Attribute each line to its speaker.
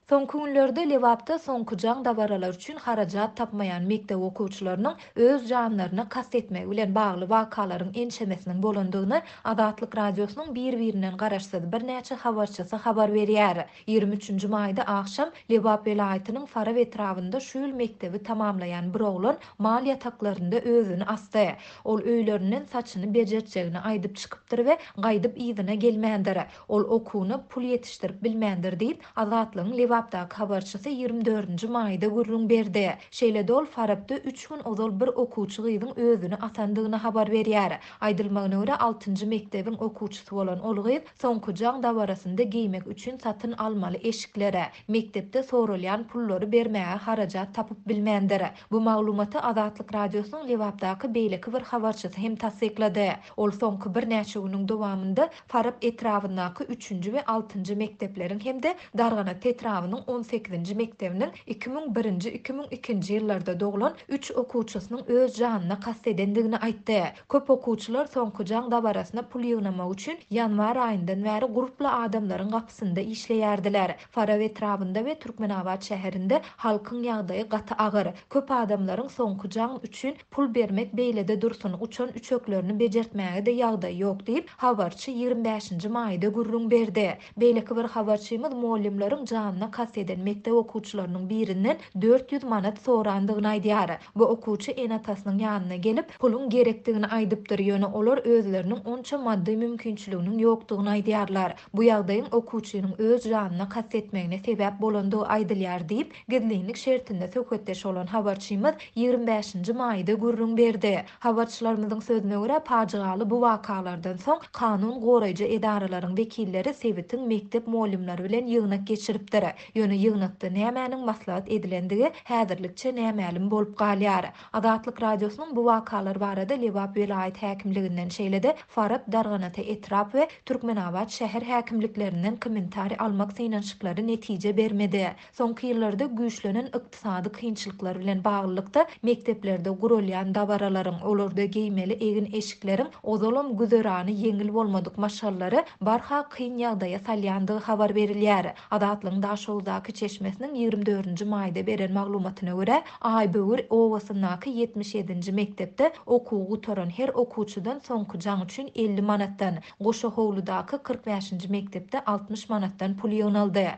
Speaker 1: Soňky günlerde Lewapda soňky jaň dabaralar üçin harajat tapmaýan mekdep okuwçylarynyň öz janlaryna kast etmegi bilen bagly wakalaryň ençemesiniň bolandygyny Azatlyk radiosynyň bir-birinden garaşsyz birnäçe habarçysy habar berýär. 23-nji maýda akşam Lewap welaýatynyň Fara etrawynda şu ýyl mekdebi tamamlaýan bir oglan mal ýataklarynda özüni asdy. Ol öýlerinden saçyny bejertjegini aýdyp çykypdyr we gaýdyp ýzyna gelmändir. Ol okuwny pul ýetişdirip bilmändir diýip Azatlygyň Lewapdaky habarçysy 24-nji maýda gürrüň berdi. Şeýle ol Farabda 3 gün ozal bir okuwçy gyzyň özüni asandygyny habar berýär. Aýdylmagyna görä 6-njy mekdebiň okuwçysy bolan ol gyz soňky jaň dabarasynda giymek üçin satyn almaly eşiklere, mektepde sorulýan pullary bermäge harajat tapyp bilmändir. Bu maglumaty Azatlyk radiosynyň Lewapdaky beýleki bir habarçysy hem tasdiklady. Ol soňky birnäçe güniň dowamında Farab etrawyndaky 3-nji we 6-njy mekdepleriň hemde Darganat etrawyndyň 18-nji mektebiniň 2001-nji 2002-nji ýyllarda doglan 3 okuwçysynyň öz janyna kast edendigini aýtdy. Köp okuwçylar soňky jaň dabarasyna pul ýygnamak üçin ýanwar aýyndan bäri grupla adamlaryň gapysynda işleýärdiler. Farab etrawynda we Türkmenabad şäherinde halkyň ýagdaýy gaty agyr. Köp adamlaryň soňky jaň üçin pul bermek beýlede dursun, uçan üçöklerini bejertmäge de ýagdaý ýok diýip habarçy 25-nji maýda gürrüň berdi. Beýleki bir habarçymyz muallimleriň janyna kast eden mektep okuwçylarynyň birinden 400 manat sorandygyny aýdýar. Bu okuwçy enatasynyň ýanyna gelip pulun gerekdigini aýdypdyr. Ýöne olar özleriniň onça maddi mümkinçiliginiň ýokdugyny aýdýarlar. Bu ýagdaýyň okuwçynyň öz janyna kast etmegine sebäp bolandygy aýdylýar diýip gizlilik şertinde söhbetdeş bolan habarçymyz 25-nji maýda gürrüň berdi. Habarçylarymyzyň sözüne görä paçygaly bu wakalardan soň kanun goraýjy edaralaryň wekilleri Sewitin mektep muallimleri bilen ýygnak geçiripdir. Ýöne ýygnakda nämäniň maslahat edilendigi häzirlikçe nämälim bolup galýar. Azatlyk radiosynyň bu wakalar barada Lewap welaýat häkimliginden şeýlede Farab, Darganat etrap we Türkmenabad şäher häkimliklerinden kommentari almak synanşyklary netije bermedi. Soňky ýyllarda güýçlenen ykdysady kynçylyklar bilen baglykda mekteplerde gurulýan dabaralaryň, olarda giýmeli egin eşikleriň ozalam güzerany ýeňil bolmadyk maşallary barha kyn ýagdaýa salýandygy habar berilýär. Azatlygyň Daşowdaky çeşmesiniň 24-nji maýda beren maglumatyna görä, Aýböwür owasynaky 77-nji mektepde okuw gutaran her okuwçydan soňky jaň üçin 50 manatdan, Goşa Howludaky 45-nji mektepde 60 manatdan pul ýygnaldy.